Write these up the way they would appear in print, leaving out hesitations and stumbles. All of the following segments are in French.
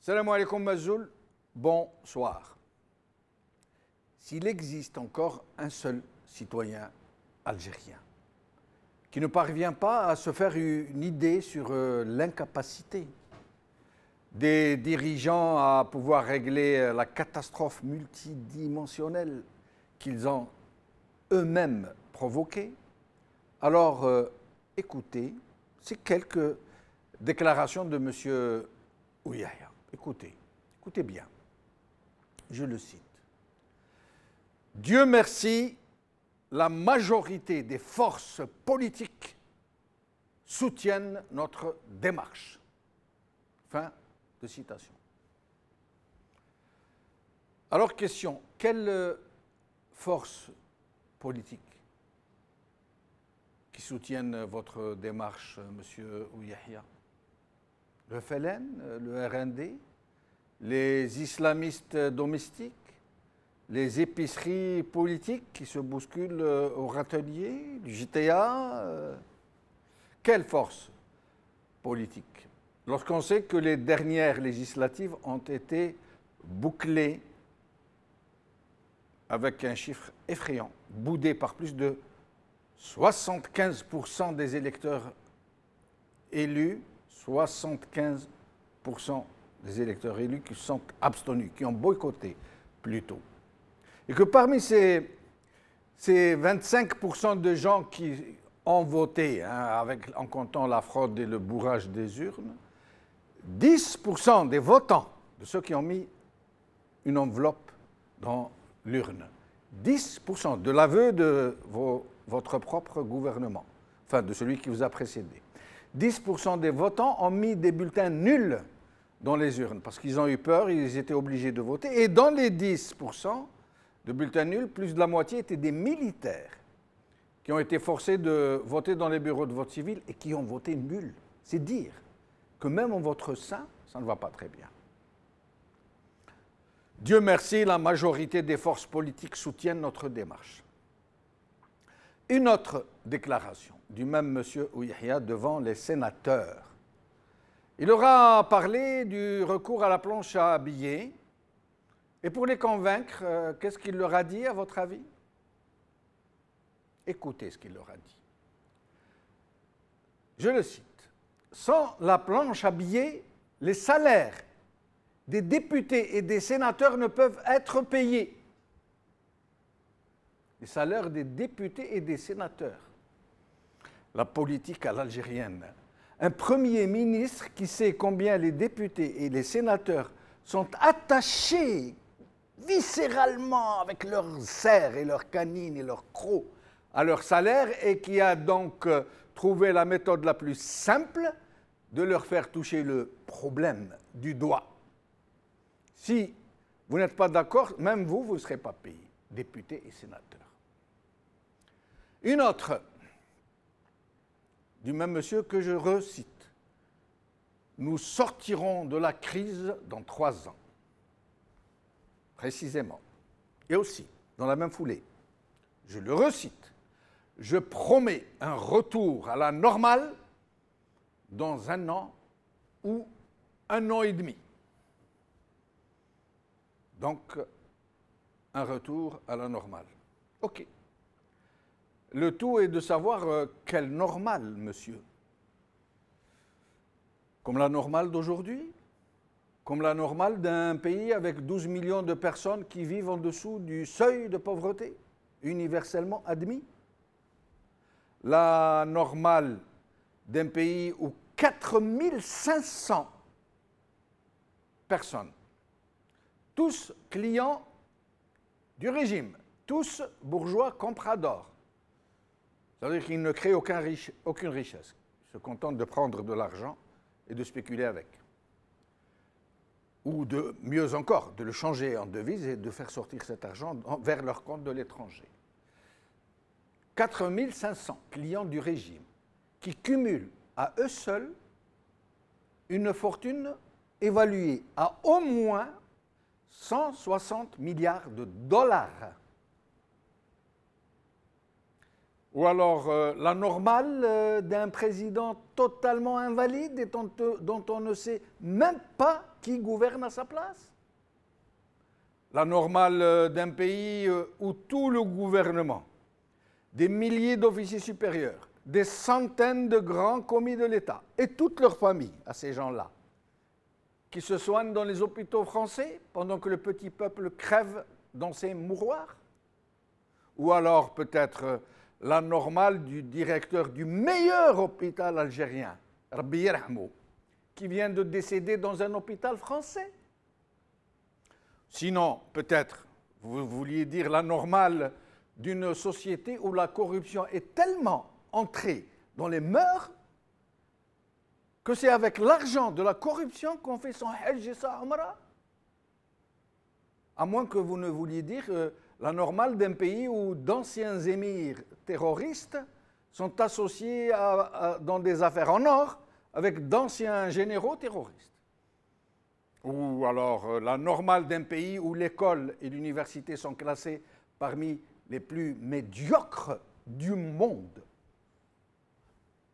Salam alaikum Mazoul, bonsoir. S'il existe encore un seul citoyen algérien qui ne parvient pas à se faire une idée sur l'incapacité des dirigeants à pouvoir régler la catastrophe multidimensionnelle qu'ils ont eux-mêmes provoquée, alors écoutez ces quelques déclarations de M. Ouyahia. Écoutez bien, je le cite. Dieu merci, la majorité des forces politiques soutiennent notre démarche. Fin de citation. Alors, question, quelles forces politiques qui soutiennent votre démarche, M. Ouyahia? Le FLN, le RND, les islamistes domestiques, les épiceries politiques qui se bousculent au râtelier, du JTA. Quelle force politique? Lorsqu'on sait que les dernières législatives ont été bouclées avec un chiffre effrayant, boudé par plus de 75% des électeurs élus, 75% des électeurs élus qui sont abstenus, qui ont boycotté plutôt. Et que parmi ces 25% de gens qui ont voté, en comptant la fraude et le bourrage des urnes, 10% des votants, de ceux qui ont mis une enveloppe dans l'urne, 10% de l'aveu de votre propre gouvernement, enfin de celui qui vous a précédé, 10% des votants ont mis des bulletins nuls dans les urnes parce qu'ils ont eu peur, ils étaient obligés de voter. Et dans les 10% de bulletins nuls, plus de la moitié étaient des militaires qui ont été forcés de voter dans les bureaux de vote civil et qui ont voté nul. C'est dire que même en votre sein, ça ne va pas très bien. Dieu merci, la majorité des forces politiques soutiennent notre démarche. Une autre déclaration du même M. Ouyahia devant les sénateurs. Il aura parlé du recours à la planche à billets. Et pour les convaincre, qu'est-ce qu'il leur a dit, à votre avis? Écoutez ce qu'il leur a dit. Je le cite. Sans la planche à billets, les salaires des députés et des sénateurs ne peuvent être payés. Les salaires des députés et des sénateurs. La politique à l'algérienne. Un Premier ministre qui sait combien les députés et les sénateurs sont attachés viscéralement avec leurs serres et leurs canines et leurs crocs à leur salaire et qui a donc trouvé la méthode la plus simple de leur faire toucher le problème du doigt. Si vous n'êtes pas d'accord, même vous, vous ne serez pas payé, députés et sénateurs. Une autre du même monsieur que je recite. Nous sortirons de la crise dans 3 ans, précisément. Et aussi, dans la même foulée, je le recite, je promets un retour à la normale dans 1 an ou 1 an et demi. Donc, un retour à la normale. OK. Le tout est de savoir quelle normale, monsieur. Comme la normale d'aujourd'hui? Comme la normale d'un pays avec 12 millions de personnes qui vivent en dessous du seuil de pauvreté, universellement admis? La normale d'un pays où 4500 personnes, tous clients du régime, tous bourgeois compradors, c'est-à-dire qu'ils ne créent aucune richesse. Ils se contentent de prendre de l'argent et de spéculer avec. Ou de, mieux encore, de le changer en devise et de faire sortir cet argent vers leur compte de l'étranger. 4 500 clients du régime qui cumulent à eux seuls une fortune évaluée à au moins 160 milliards de dollars. Ou alors la normale d'un président totalement invalide et dont on ne sait même pas qui gouverne à sa place. La normale d'un pays où tout le gouvernement, des milliers d'officiers supérieurs, des centaines de grands commis de l'État et toutes leurs familles à ces gens-là, qui se soignent dans les hôpitaux français pendant que le petit peuple crève dans ses mouroirs. Ou alors peut-être la normale du directeur du meilleur hôpital algérien, Rabbi Yerhamou, qui vient de décéder dans un hôpital français. Sinon, peut-être, vous vouliez dire la normale d'une société où la corruption est tellement entrée dans les mœurs que c'est avec l'argent de la corruption qu'on fait son hajj et sa umrah. À moins que vous ne vouliez dire la normale d'un pays où d'anciens émirs terroristes sont associés dans des affaires en or avec d'anciens généraux terroristes. Ou alors la normale d'un pays où l'école et l'université sont classées parmi les plus médiocres du monde.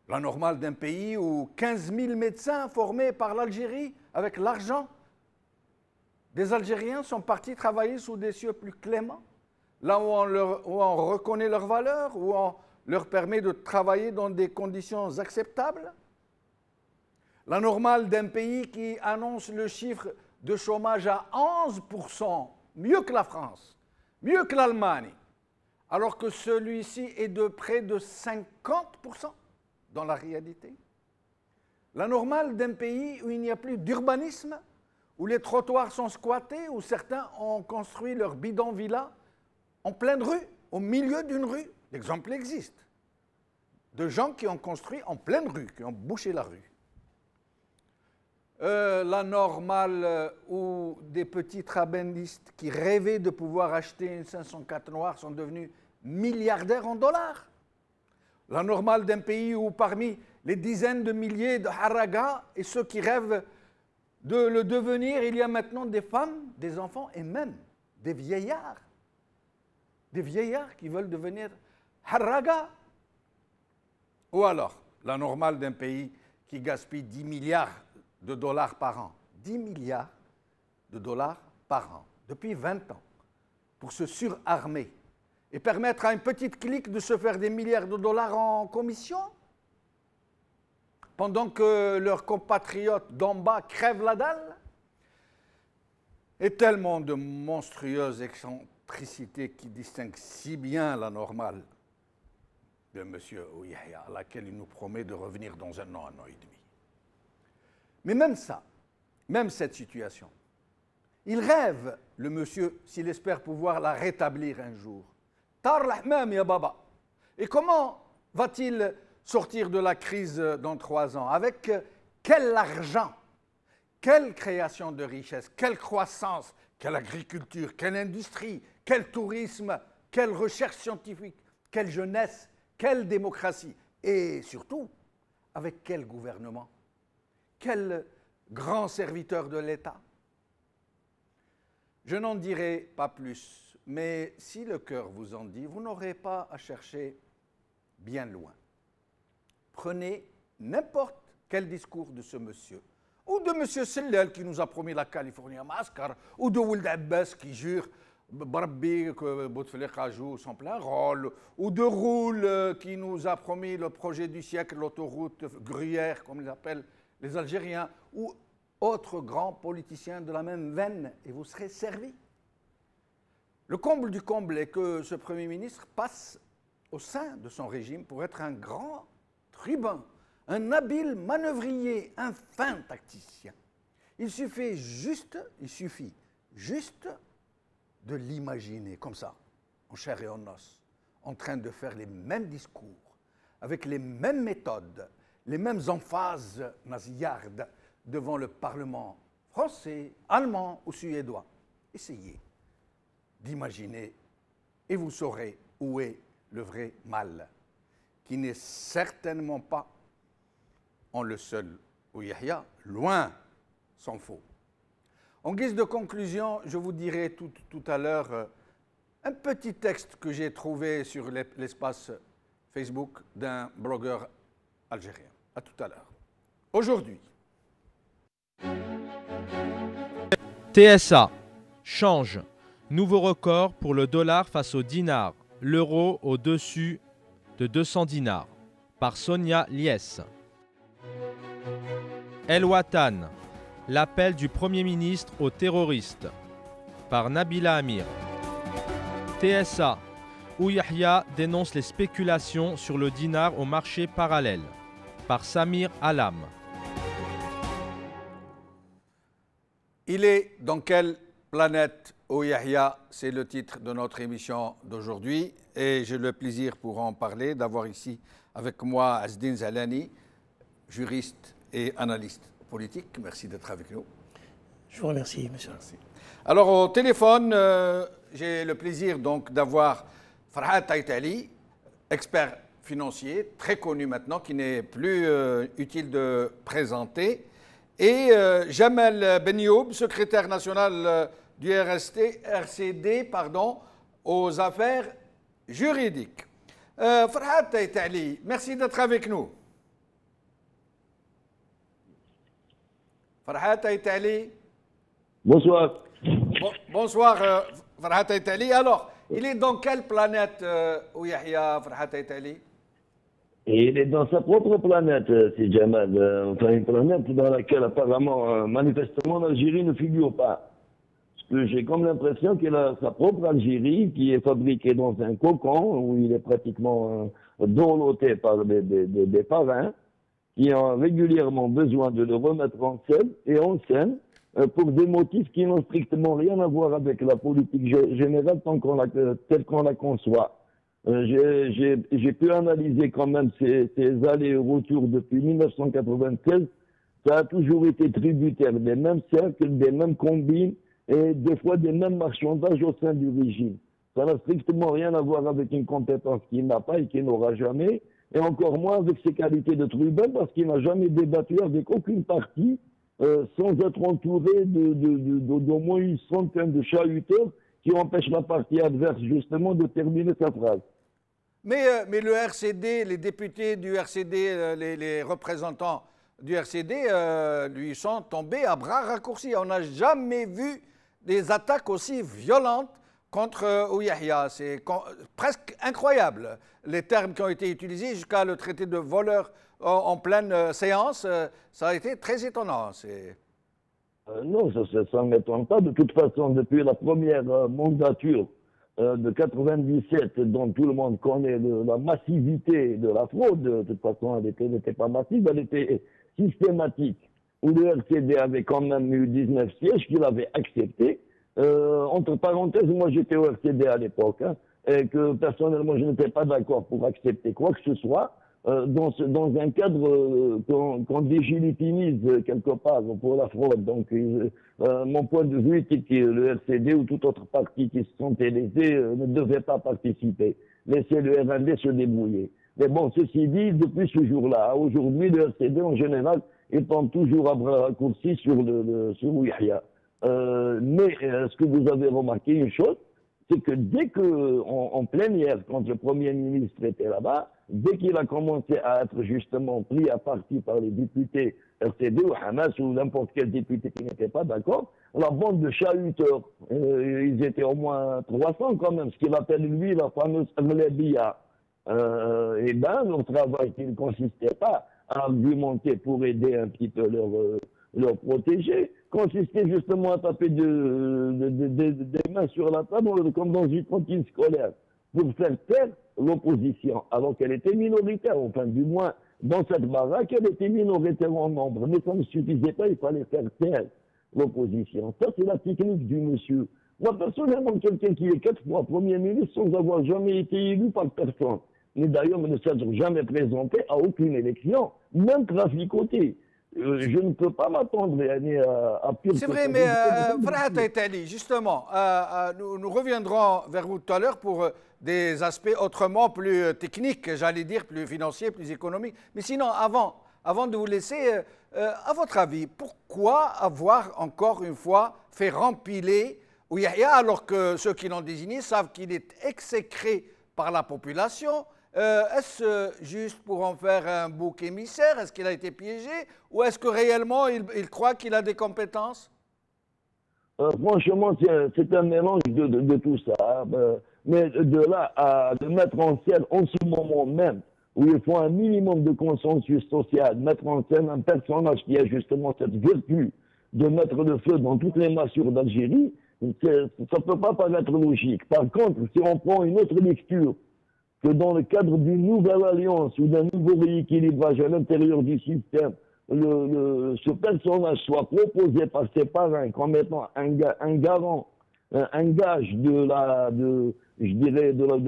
La normale d'un pays où 15 000 médecins formés par l'Algérie avec l'argent des Algériens sont partis travailler sous des cieux plus cléments, là où on reconnaît leurs valeurs, où on leur permet de travailler dans des conditions acceptables. La normale d'un pays qui annonce le chiffre de chômage à 11%, mieux que la France, mieux que l'Allemagne, alors que celui-ci est de près de 50% dans la réalité. La normale d'un pays où il n'y a plus d'urbanisme, où les trottoirs sont squattés, où certains ont construit leur bidon-villa en pleine rue, au milieu d'une rue. L'exemple existe. De gens qui ont construit en pleine rue, qui ont bouché la rue. La normale où des petits trabendistes qui rêvaient de pouvoir acheter une 504 noire sont devenus milliardaires en dollars. La normale d'un pays où parmi les dizaines de milliers de haragas et ceux qui rêvent de le devenir, il y a maintenant des femmes, des enfants et même des vieillards. Des vieillards qui veulent devenir haragas. Ou alors, la normale d'un pays qui gaspille 10 milliards de dollars par an. 10 milliards de dollars par an, depuis 20 ans, pour se surarmer et permettre à une petite clique de se faire des milliards de dollars en commission, pendant que leurs compatriotes d'en bas crèvent la dalle. Et tellement de monstrueuses excentricités qui distinguent si bien la normale de M. Ouyahia, à laquelle il nous promet de revenir dans un an et demi. Mais même ça, même cette situation, il rêve, le monsieur, s'il espère pouvoir la rétablir un jour. Tar l'ahmam ya baba. Et comment va-t-il sortir de la crise dans 3 ans? Avec quel argent? Quelle création de richesse? Quelle croissance? Quelle agriculture? Quelle industrie? Quel tourisme? Quelle recherche scientifique? Quelle jeunesse? Quelle démocratie? Et surtout, avec quel gouvernement? Quel grand serviteur de l'État? Je n'en dirai pas plus, mais si le cœur vous en dit, vous n'aurez pas à chercher bien loin. Prenez n'importe quel discours de ce monsieur, ou de M. Sellel qui nous a promis la Californie à Mascar, ou de Ould Abbas qui jure Barbi que Bouteflika joue son plein rôle, ou de Roule qui nous a promis le projet du siècle, l'autoroute Gruyère, comme ils appellent les Algériens, ou autres grands politiciens de la même veine, et vous serez servis. Le comble du comble est que ce Premier ministre passe au sein de son régime pour être un grand tribun, un habile manœuvrier, un fin tacticien. Il suffit juste de l'imaginer comme ça, en chair et en os, en train de faire les mêmes discours, avec les mêmes méthodes, les mêmes emphases nasillardes devant le Parlement français, allemand ou suédois. Essayez d'imaginer et vous saurez où est le vrai mal, qui n'est certainement pas en le seul Yahya, loin s'en faut. En guise de conclusion, je vous dirai tout à l'heure un petit texte que j'ai trouvé sur l'espace Facebook d'un blogueur algérien. À tout à l'heure. Aujourd'hui. TSA. Change. Nouveau record pour le dollar face au dinar. L'euro au-dessus de 200 dinars. Par Sonia Liès. El Watan. L'appel du Premier ministre aux terroristes. Par Nabila Amir. TSA. Où Yahya dénonce les spéculations sur le dinar au marché parallèle. Par Samir Alam. Il est dans quelle planète Yahya? C'est le titre de notre émission d'aujourd'hui et j'ai le plaisir pour en parler d'avoir ici avec moi Azdine Zalani, juriste et analyste politique. Merci d'être avec nous. Je vous remercie, monsieur. Merci. Alors au téléphone, j'ai le plaisir donc d'avoir Farhat Taïtali, expert financier, très connu maintenant, qui n'est plus utile de présenter, et Jamel Benyoub, secrétaire national du RCD aux affaires juridiques. Farhat Taïtali, merci d'être avec nous. Farhat Taïtali. Bonsoir. Bonsoir, Farhat Taïtali. Alors, il est dans quelle planète, Yahya, Farhat Taïtali? Il est dans sa propre planète, c'est Jamal. Enfin, une planète dans laquelle apparemment, manifestement, l'Algérie ne figure pas. Parce que j'ai comme l'impression qu'il a sa propre Algérie qui est fabriquée dans un cocon où il est pratiquement dorloté par des parrains qui ont régulièrement besoin de le remettre en scène pour des motifs qui n'ont strictement rien à voir avec la politique générale telle qu'on la conçoit. J'ai pu analyser quand même ces allers et retours depuis 1996. Ça a toujours été tributaire des mêmes cercles, des mêmes combines et des fois des mêmes marchandages au sein du régime. Ça n'a strictement rien à voir avec une compétence qu'il n'a pas et qu'il n'aura jamais, et encore moins avec ses qualités de tribun parce qu'il n'a jamais débattu avec aucune partie sans être entouré d'au moins une centaine de chahuteurs qui empêchent la partie adverse justement de terminer sa phrase. Mais le RCD, les députés du RCD, les représentants du RCD lui sont tombés à bras raccourcis. On n'a jamais vu des attaques aussi violentes contre Yahya. C'est presque incroyable. Les termes qui ont été utilisés jusqu'à le traiter de voleur en pleine séance, ça a été très étonnant. Non, ça ne m'étonne pas. De toute façon, depuis la première mandature de 97, dont tout le monde connaît la massivité de la fraude, de toute façon, elle n'était pas massive, elle était systématique, où le RCD avait quand même eu 19 sièges qu'il avait acceptés. Entre parenthèses, moi j'étais au RCD à l'époque, et que personnellement je n'étais pas d'accord pour accepter quoi que ce soit, dans un cadre qu'on dégélitinise quelque part pour la fraude. Donc mon point de vue était que le RCD ou toute autre parti qui se sentait lésé ne devait pas participer. Laisser le RND se débrouiller. Mais bon, ceci dit, depuis ce jour-là, aujourd'hui, le RCD en général, il tombe toujours à bras raccourcis sur Yahya. Mais ce que vous avez remarqué, une chose, c'est que dès que, en plénière, quand le Premier ministre était là-bas, dès qu'il a commencé à être justement pris à partie par les députés RCD ou Hamas ou n'importe quel député qui n'était pas d'accord, la bande de chahuteurs, ils étaient au moins 300 quand même, ce qu'il appelle lui la fameuse Amlebia. Et ben, leur travail qui ne consistait pas à argumenter pour aider un petit peu leur protéger, consistait justement à taper des mains sur la table comme dans une cantine scolaire pour faire taire l'opposition, alors qu'elle était minoritaire, enfin du moins dans cette baraque, elle était minoritaire en nombre, mais ça ne suffisait pas, il fallait faire taire l'opposition. Ça, c'est la technique du monsieur. Moi, personnellement, quelqu'un qui est 4 fois Premier ministre sans avoir jamais été élu par personne, mais d'ailleurs ne s'est jamais présenté à aucune élection, même traficoté. je ne peux pas m'attendre à pire. C'est vrai, mais Farhat Aitali, justement, nous reviendrons vers vous tout à l'heure pour des aspects autrement plus techniques, j'allais dire, plus financiers, plus économiques. Mais sinon, avant de vous laisser, à votre avis, pourquoi avoir encore une fois fait rempiler Yahya alors que ceux qui l'ont désigné savent qu'il est exécré par la population? Est-ce juste pour en faire un bouc émissaire? Est-ce qu'il a été piégé? Ou est-ce que réellement il croit qu'il a des compétences? Franchement, c'est un mélange de tout ça. Mais de là à de mettre en scène en ce moment même, où il faut un minimum de consensus social, mettre en scène un personnage qui a justement cette vertu de mettre le feu dans toutes les massures d'Algérie, ça ne peut pas paraître logique. Par contre, si on prend une autre lecture, que dans le cadre d'une nouvelle alliance ou d'un nouveau rééquilibrage à l'intérieur du système, ce personnage soit proposé par ses parrains comme étant un garant, un gage de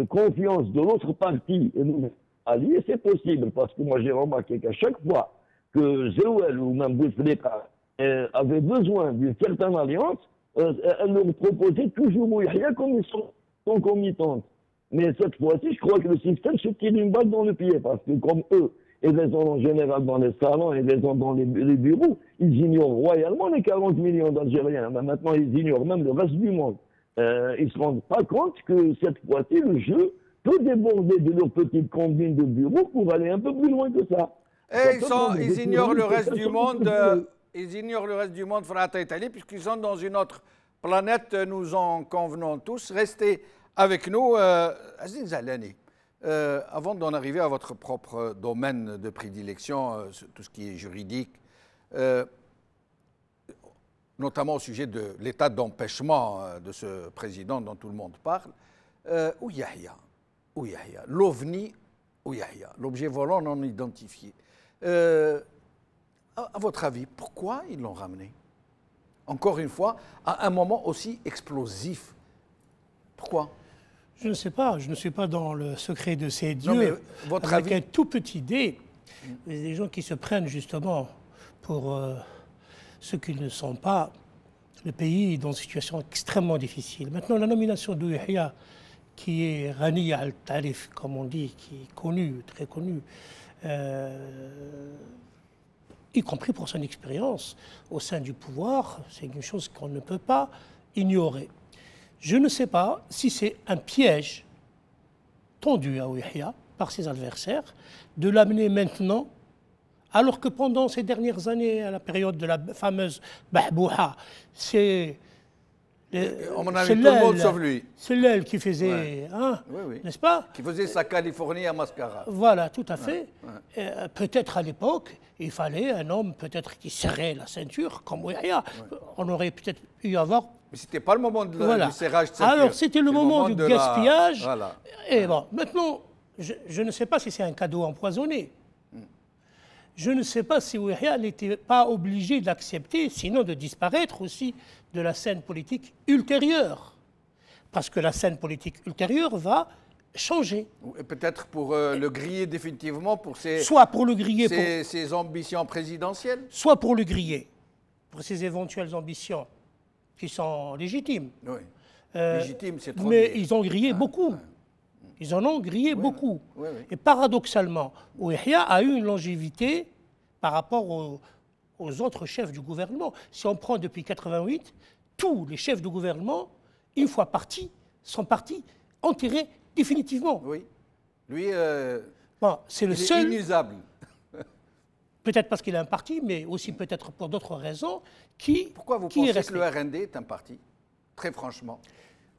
confiance de l'autre partie et nous alliés, c'est possible. Parce que moi, j'ai remarqué qu'à chaque fois que Zéouel ou même Bouteflika avaient besoin d'une certaine alliance, elle leur proposait toujours Yahya comme une concomitante. Mais cette fois-ci, je crois que le système se tire une balle dans le pied, parce que comme eux, ils les ont en général dans les salons, ils les ont dans les bureaux, ils ignorent royalement les 40 millions d'Algériens. Mais maintenant, ils ignorent même le reste du monde. Ils ne se rendent pas compte que cette fois-ci, le jeu peut déborder de leur petite combine de bureaux pour aller un peu plus loin que ça. Et ils ignorent le reste du monde. Ils ignorent le reste du monde, Farhat Aitali, puisqu'ils sont dans une autre planète, nous en convenons tous. Restez avec nous, Aziz Zalani. Avant d'en arriver à votre propre domaine de prédilection, tout ce qui est juridique, notamment au sujet de l'état d'empêchement de ce président dont tout le monde parle, où Yahya, l'OVNI, où Yahya, l'objet volant non identifié. À votre avis, pourquoi ils l'ont ramené? Encore une fois, à un moment aussi explosif. Pourquoi? Je ne sais pas, je ne suis pas dans le secret de ces dieux. Non, mais votre avec avis... un tout petit dé, il y a des gens qui se prennent justement pour ceux qui ne sont pas. Le pays est dans une situation extrêmement difficile. Maintenant, la nomination de Yahya, qui est Rani al-Tarif, comme on dit, qui est connu, très connu, y compris pour son expérience au sein du pouvoir, c'est une chose qu'on ne peut pas ignorer. Je ne sais pas si c'est un piège tendu à Yahya par ses adversaires de l'amener maintenant, alors que pendant ces dernières années, à la période de la fameuse Bahbouha, c'est on en avait tout le monde sauf lui. C'est l'aile qui faisait, n'est-ce pas? Qui faisait sa Californie à Mascara. Voilà, tout à fait. Peut-être à l'époque, il fallait un homme peut-être qui serrait la ceinture, comme Yahya. On aurait peut-être pu avoir... Mais ce n'était pas le moment du serrage de ceinture. Alors, c'était le moment du gaspillage. Voilà. Et bon, maintenant, je ne sais pas si c'est un cadeau empoisonné. Je ne sais pas si Yahya n'était pas obligé d'accepter, sinon de disparaître aussi de la scène politique ultérieure. Parce que la scène politique ultérieure va changer. Peut-être pour le griller définitivement pour ses, soit pour le griller ses ambitions présidentielles. Soit pour le griller, pour ses éventuelles ambitions qui sont légitimes. Oui. Légitimes, c'est trop mais bien. Ils ont grillé beaucoup. Ils en ont grillé beaucoup. Oui. Et paradoxalement, Yahya a eu une longévité par rapport aux autres chefs du gouvernement. Si on prend depuis 88, tous les chefs du gouvernement, une fois partis, sont partis enterrés définitivement. Oui. Lui, c'est le il seul. est inusable. Peut-être parce qu'il a un parti, mais aussi peut-être pour d'autres raisons. Pourquoi vous pensez que le RND est un parti? Très franchement.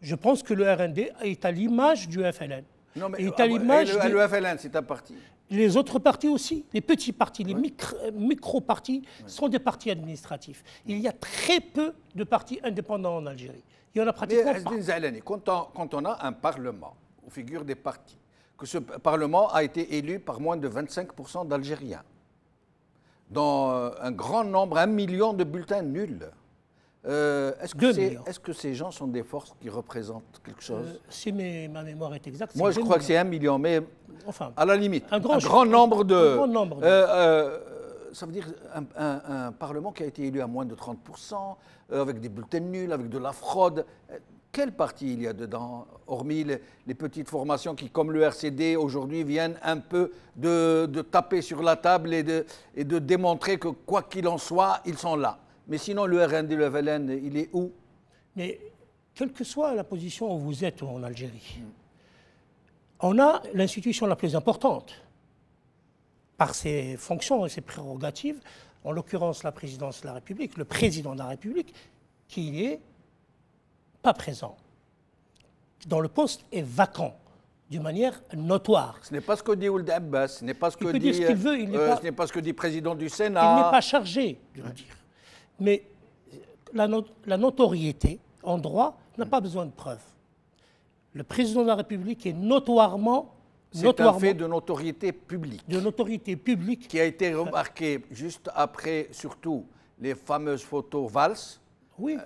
Je pense que le RND est à l'image du FLN. Non, mais le FLN, c'est un parti. Les autres partis aussi, les petits partis, les micro-partis, sont des partis administratifs. Il y a très peu de partis indépendants en Algérie. Il y en a pratiquement pas. Quand on a un parlement où figurent des partis, que ce parlement a été élu par moins de 25% d'Algériens, dans un grand nombre, 1 million de bulletins nuls, est-ce que ces gens sont des forces qui représentent quelque chose? Si ma mémoire est exacte. Moi, je crois que c'est 1 million, mais enfin, à la limite, un grand nombre de... ça veut dire un Parlement qui a été élu à moins de 30%, avec des bulletins nuls, avec de la fraude. Quel parti il y a dedans, hormis les petites formations qui, comme le RCD, aujourd'hui, viennent un peu de taper sur la table et de démontrer que, quoi qu'il en soit, ils sont là. Mais sinon, le RND, le FLN, il est où? Mais quelle que soit la position où vous êtes en Algérie, on a l'institution la plus importante par ses fonctions et ses prérogatives, en l'occurrence la présidence de la République, le président de la République, qui n'est pas présent, dont le poste est vacant d'une manière notoire. Ce n'est pas ce que dit Ould Abbas, ce n'est pas ce que dit, ce qu'il veut, ce n'est pas ce que dit le président du Sénat. Il n'est pas chargé de le dire. Mais la notoriété en droit n'a pas besoin de preuves. Le président de la République est notoirement... C'est un fait de notoriété publique. De notoriété publique. Qui a été remarqué juste après, surtout, les fameuses photos Valls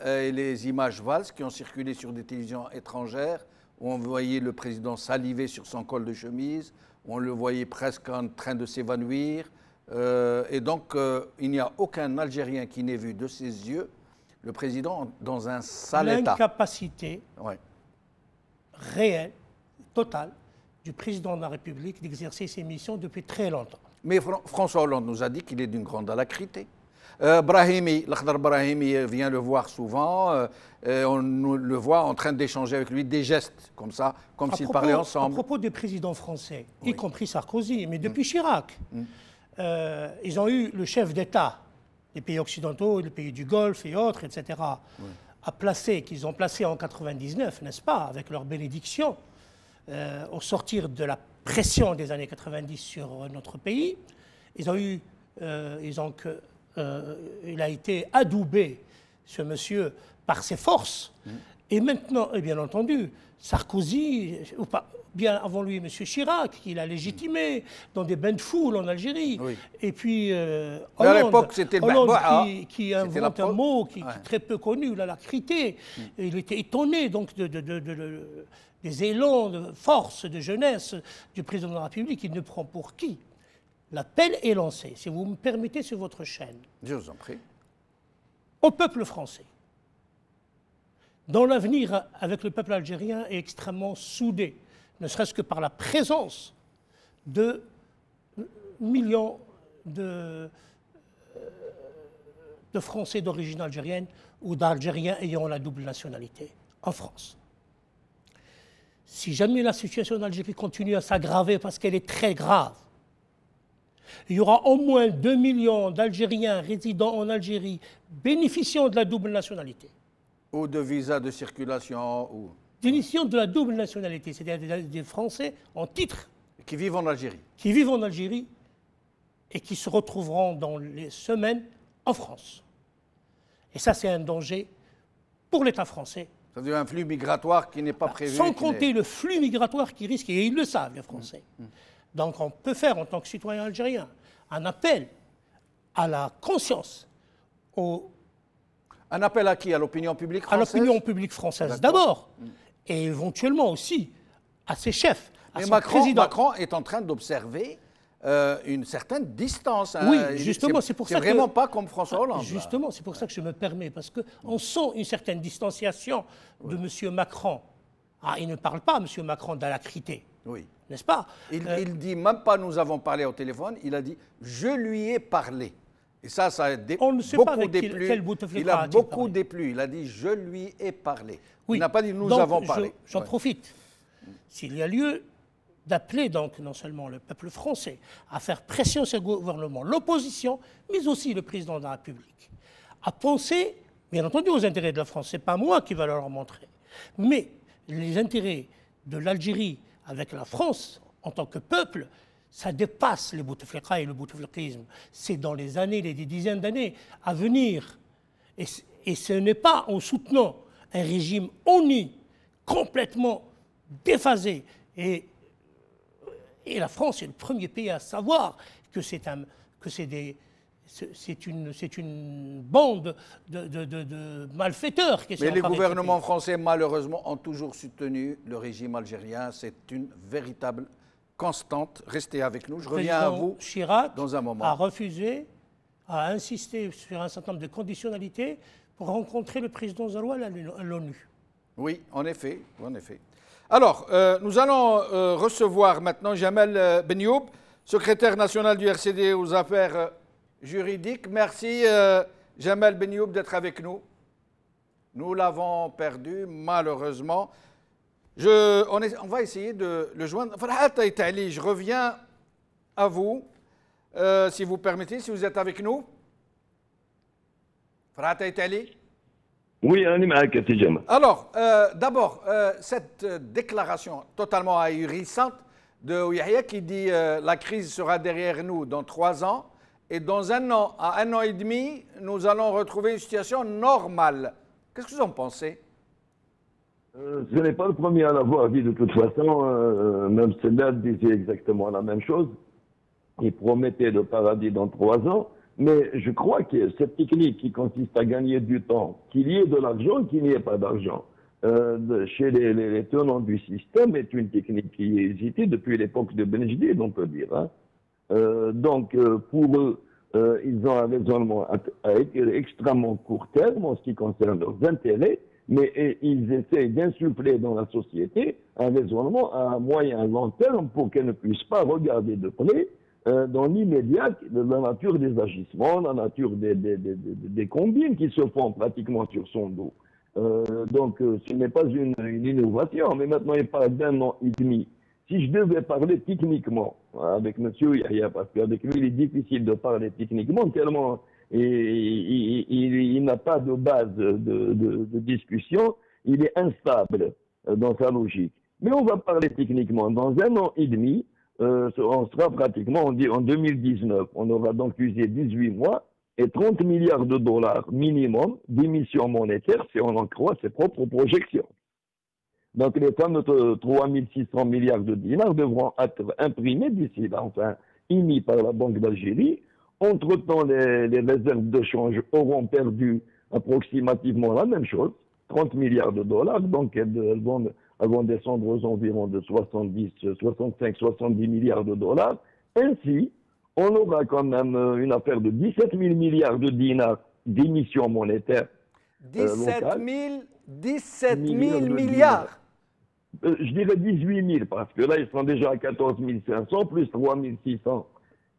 et les images Valls qui ont circulé sur des télévisions étrangères, où on voyait le président saliver sur son col de chemise, où on le voyait presque en train de s'évanouir. Et donc, il n'y a aucun Algérien qui n'ait vu de ses yeux le président dans un sale état. L'incapacité réelle, totale, du président de la République d'exercer ses missions depuis très longtemps. Mais François Hollande nous a dit qu'il est d'une grande alacrité. Brahimi, l'Akhdar Brahimi vient le voir souvent. On le voit en train d'échanger avec lui des gestes comme ça, comme s'ils parlaient ensemble. À propos des présidents français, y compris Sarkozy, mais depuis Chirac, ils ont eu le chef d'État des pays occidentaux, des pays du Golfe et autres, etc., qu'ils ont placé en 99, n'est-ce pas, avec leur bénédiction, au sortir de la pression des années 90 sur notre pays. Il a été adoubé, ce monsieur, par ses forces. Et maintenant, et bien entendu, Sarkozy, ou pas, bien avant lui, M. Chirac, il a légitimé dans des bains de foule en Algérie. Et puis, Hollande, qui invente un mot qui est très peu connu, l'alacrité. Il était étonné donc des élans de force, de jeunesse du président de la République. Il ne prend pour qui? L'appel est lancé, si vous me permettez, sur votre chaîne. Je vous en prie. Au peuple français, dont l'avenir avec le peuple algérien est extrêmement soudé, ne serait-ce que par la présence de millions de Français d'origine algérienne ou d'Algériens ayant la double nationalité en France. Si jamais la situation d'Algérie continue à s'aggraver, parce qu'elle est très grave, il y aura au moins 2 millions d'Algériens résidant en Algérie bénéficiant de la double nationalité. Ou de visa de circulation. Ou... Bénéficiant de la double nationalité, c'est-à-dire des Français en titre. Qui vivent en Algérie. Qui vivent en Algérie et qui se retrouveront dans les semaines en France. Et ça, c'est un danger pour l'État français. Ça veut dire un flux migratoire qui n'est pas prévu. Sans compter le flux migratoire qui risque, et ils le savent, les Français. Donc on peut faire, en tant que citoyen algérien, un appel à la conscience. Un appel à qui? À l'opinion publique française? À l'opinion publique française d'abord, et éventuellement aussi à ses chefs, à son président. Macron est en train d'observer une certaine distance. Oui, justement, c'est pour ça que... C'est vraiment pas comme François Hollande. Justement, c'est pour ça que je me permets, parce qu'on sent une certaine distanciation de M. Macron. Ah, il ne parle pas, M. Macron, d'alacrité. Oui. N'est-ce pas? Il dit même pas nous avons parlé au téléphone, il a dit je lui ai parlé. Et ça a on ne sait beaucoup pas avec déplu. Quel Bouteflika il a beaucoup déplu. Il a dit je lui ai parlé. Oui. Il n'a pas dit nous donc, avons parlé. J'en profite. S'il y a lieu d'appeler donc non seulement le peuple français à faire pression sur le gouvernement, l'opposition, mais aussi le président de la République, à penser, bien entendu, aux intérêts de la France. Ce n'est pas moi qui va leur montrer, mais les intérêts de l'Algérie avec la France en tant que peuple, ça dépasse les Bouteflika et le bouteflikisme. C'est dans les années, les dizaines d'années à venir. Et ce n'est pas en soutenant un régime uni, complètement déphasé. Et la France est le premier pays à savoir que c'est une bande de malfaiteurs. Mais les gouvernements français, malheureusement, ont toujours soutenu le régime algérien. C'est une véritable constante. Restez avec nous. Je reviens à vous Chirac dans un moment. A refusé a insisté sur un certain nombre de conditionnalités pour rencontrer le président Zaroual à l'ONU. Oui, en effet, en effet. Alors, nous allons recevoir maintenant Jamel Benyoub, secrétaire national du RCD aux affaires juridiques. Merci Jamel Benyoub d'être avec nous. Nous l'avons perdu, malheureusement. On va essayer de le joindre. Je reviens à vous, si vous permettez, si vous êtes avec nous. Farhat Itali. Oui, alors, d'abord, cette déclaration totalement ahurissante de Yahya qui dit la crise sera derrière nous dans 3 ans et dans 1 an à 1 an et demi, nous allons retrouver une situation normale. Qu'est-ce que vous en pensez? Ce n'est pas le premier à l'avoir dit de toute façon. Même Sadat disait exactement la même chose. Il promettait le paradis dans 3 ans. Mais je crois que cette technique qui consiste à gagner du temps, qu'il y ait de l'argent, qu'il n'y ait pas d'argent, chez les tenants du système, est une technique qui est hésitée depuis l'époque de Benjedid, on peut dire. Hein. Donc, pour eux, ils ont un raisonnement extrêmement court terme en ce qui concerne leurs intérêts, mais ils essayent d'insuffler dans la société un raisonnement à moyen et long terme pour qu'elle ne puisse pas regarder de près dans l'immédiat la nature des agissements, la nature des combines qui se font pratiquement sur son dos. Donc ce n'est pas une innovation, mais maintenant il parle d'1 an et demi. Si je devais parler techniquement avec M. Yahya, parce qu'avec lui il est difficile de parler techniquement, tellement il n'a pas de base de discussion, il est instable dans sa logique. Mais on va parler techniquement. Dans 1 an et demi, on sera pratiquement, on dit en 2019, on aura donc usé 18 mois et 30 milliards de dollars minimum d'émissions monétaires si on en croit ses propres projections. Donc les fameux 3600 milliards de dinars devront être imprimés d'ici là, enfin émis par la Banque d'Algérie. Entre-temps, les réserves de change auront perdu approximativement la même chose, 30 milliards de dollars, donc elles vont descendre aux environs de 65-70 milliards de dollars. Ainsi, on aura quand même une affaire de 17 000 milliards de dinars d'émissions monétaires 17 locales. 000 milliards. Je dirais 18 000, parce que là, ils sont déjà à 14 500, plus 3 600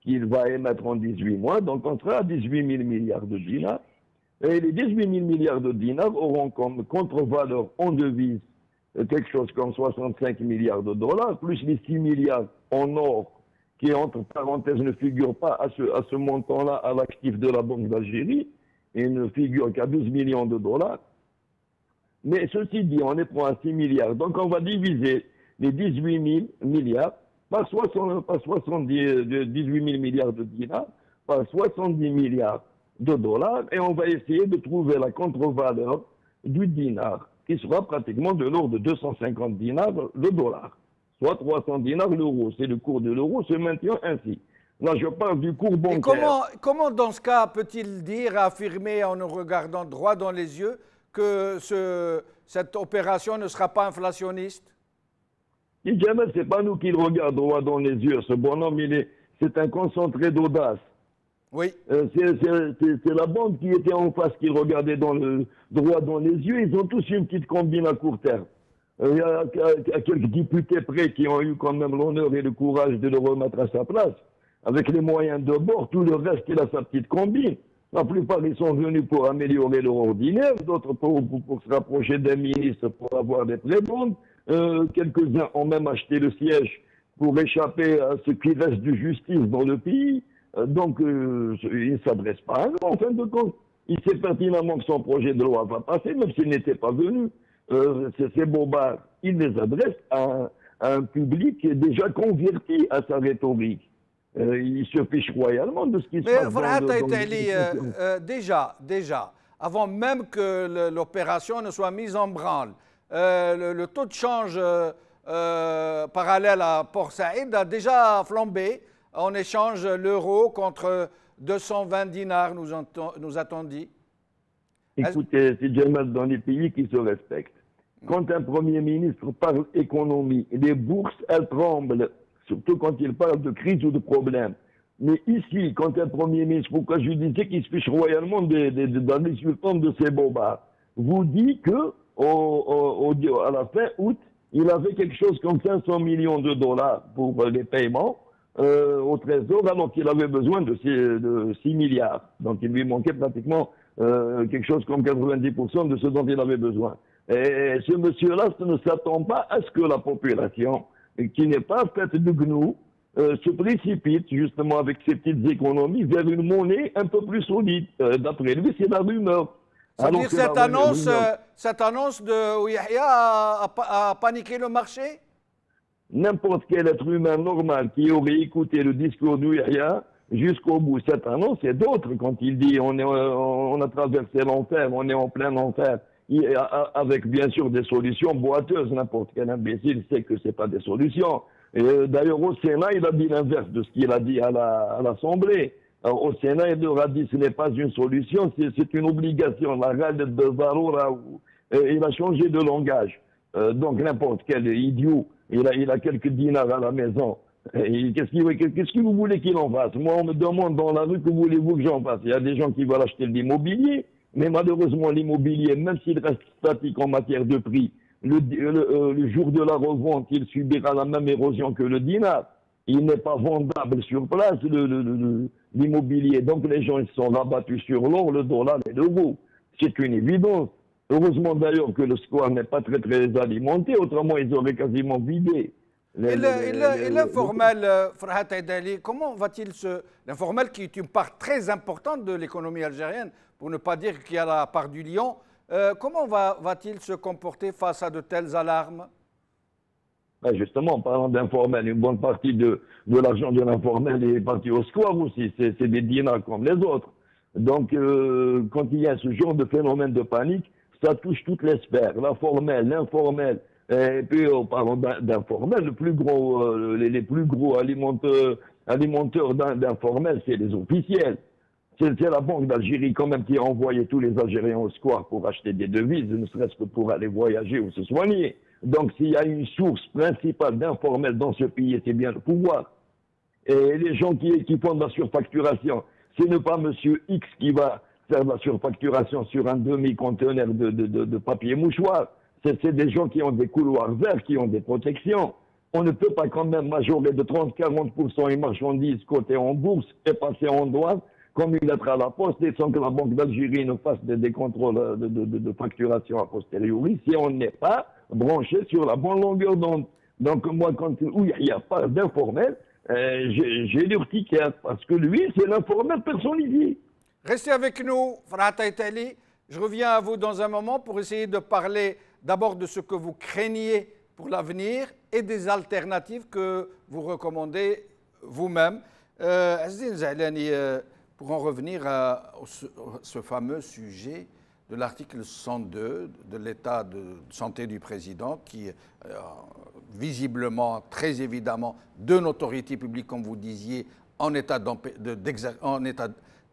qu'il va émettre en 18 mois. Donc, on sera à 18 000 milliards de dinars. Et les 18 000 milliards de dinars auront comme contre-valeur en devise quelque chose comme 65 milliards de dollars, plus les 6 milliards en or, qui entre parenthèses ne figurent pas à ce montant-là à l'actif de la Banque d'Algérie, et ne figurent qu'à 12 millions de dollars. Mais ceci dit, on les prend à 6 milliards. Donc on va diviser les 18 000 milliards par 18 000 milliards de dinars, par 70 milliards de dollars, et on va essayer de trouver la contre-valeur du dinar, qui sera pratiquement de l'ordre de 250 dinars le dollar, soit 300 dinars l'euro. C'est le cours de l'euro se maintient ainsi. Là, je parle du cours bancaire. Et comment dans ce cas, peut-il dire, affirmer en nous regardant droit dans les yeux, que cette opération ne sera pas inflationniste? Et jamais, ce n'est pas nous qui le regardons droit dans les yeux. Ce bonhomme, c'est un concentré d'audace. Oui. C'est la banque qui était en face qui regardait droit dans les yeux. Ils ont tous une petite combine à court terme. Il y a quelques députés près qui ont eu quand même l'honneur et le courage de le remettre à sa place. Avec les moyens de bord, tout le reste, il a sa petite combine. La plupart, ils sont venus pour améliorer leur ordinaire, d'autres pour se rapprocher d'un ministre pour avoir des prébendes. Quelques-uns ont même acheté le siège pour échapper à ce qui reste de justice dans le pays. Donc, il ne s'adresse pas à eux, en fin de compte. Il sait pertinemment que son projet de loi va passer, même s'il n'était pas venu. Ces bobards, il les adresse à un public qui est déjà converti à sa rhétorique. Il se fiche royalement de ce qui se passe dans déjà, avant même que l'opération ne soit mise en branle, le taux de change parallèle à Port Saïd a déjà flambé. En échange, l'euro contre 220 dinars, nous a-t-on dit. Écoutez, c'est Jamal dans les pays qui se respectent. Quand un Premier ministre parle économie, les bourses, elles tremblent, surtout quand il parle de crise ou de problème. Mais ici, quand un Premier ministre, pourquoi je disais qu'il se fiche royalement d'un résultat de ces bobards, vous dit que à la fin août, il avait quelque chose comme 500 millions de dollars pour les paiements au Trésor, alors qu'il avait besoin de 6 milliards. Donc il lui manquait pratiquement quelque chose comme 90% de ce dont il avait besoin. Et ce monsieur-là ne s'attend pas à ce que la population, qui n'est pas faite de gnous, se précipite justement avec ses petites économies vers une monnaie un peu plus solide. D'après lui, c'est la rumeur. C'est-à-dire cette annonce de Ouyahia a paniqué le marché? N'importe quel être humain normal qui aurait écouté le discours d'Ouyahia jusqu'au bout, cette annonce et d'autres, quand il dit on a traversé l'enfer, on est en plein enfer, avec bien sûr des solutions boiteuses, n'importe quel imbécile sait que ce n'est pas des solutions. D'ailleurs, au Sénat, il a dit l'inverse de ce qu'il a dit à l'Assemblée. Au Sénat, il leur a dit que ce n'est pas une solution, c'est une obligation. La règle de Varora, il a changé de langage. Donc, n'importe quel idiot, il a quelques dinars à la maison. Qu'est-ce que vous voulez qu'il en fasse? Moi, on me demande dans la rue, que voulez-vous que j'en fasse? Il y a des gens qui veulent acheter de l'immobilier, mais malheureusement, l'immobilier, même s'il reste statique en matière de prix, le jour de la revente, il subira la même érosion que le dinar. Il n'est pas vendable sur place, l'immobilier. Donc les gens ils sont rabattus sur l'or, le dollar et l'euro. C'est une évidence. Heureusement d'ailleurs que le square n'est pas très alimenté, autrement ils auraient quasiment vidé. Et l'informel, Farhat Aidali, comment va-t-il l'informel qui est une part très importante de l'économie algérienne, pour ne pas dire qu'il y a la part du lion, comment va-t-il se comporter face à de telles alarmes? Justement, en parlant d'informel, une bonne partie de l'argent de l'informel est parti au square aussi. C'est des dinars comme les autres. Donc, quand il y a ce genre de phénomène de panique, ça touche toutes les sphères, la formelle, l'informel. Et puis, en parlant d'informel, les plus gros alimenteurs d'informel, c'est les officiels. C'est la Banque d'Algérie quand même qui a envoyé tous les Algériens au square pour acheter des devises, ne serait-ce que pour aller voyager ou se soigner. Donc s'il y a une source principale d'informel dans ce pays, c'est bien le pouvoir. Et les gens qui font de la surfacturation, ce n'est pas M. X qui va faire de la surfacturation sur un demi-conteneur de papier mouchoir. C'est des gens qui ont des couloirs verts, qui ont des protections. On ne peut pas quand même majorer de 30-40% une marchandise cotée en bourse et passer en douane comme une lettre à la poste, et sans que la Banque d'Algérie ne fasse des contrôles de facturation a posteriori, si on n'est pas branché sur la bonne longueur d'onde. Donc moi, où il n'y a pas d'informel, j'ai l'urticaire, parce que lui, c'est l'informel personnifié. Restez avec nous, Farhat Aidali. Je reviens à vous dans un moment pour essayer de parler d'abord de ce que vous craignez pour l'avenir et des alternatives que vous recommandez vous-même. Azzedine Zahlani, pour en revenir à ce fameux sujet de l'article 102 de l'état de santé du président, qui visiblement, très évidemment, de notoriété publique, comme vous disiez, en état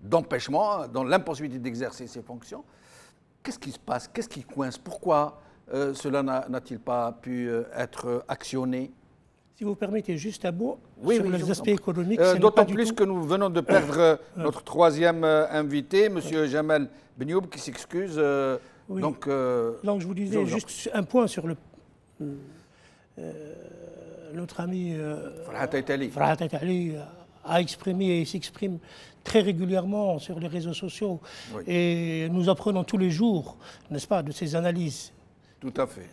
d'empêchement, dans l'impossibilité d'exercer ses fonctions. Qu'est-ce qui se passe? Qu'est-ce qui coince? Pourquoi cela n'a-t-il pas pu être actionné? Si vous permettez juste un mot sur les aspects économiques. D'autant plus que nous venons de perdre notre troisième invité, M. Jamel Benyoub, qui s'excuse. Oui. Donc, je vous disais juste un point sur notre ami Farhat Aidali. Farhat Aidali a exprimé et s'exprime très régulièrement sur les réseaux sociaux. Oui. Et nous apprenons tous les jours, n'est-ce pas, de ses analyses. Tout à fait.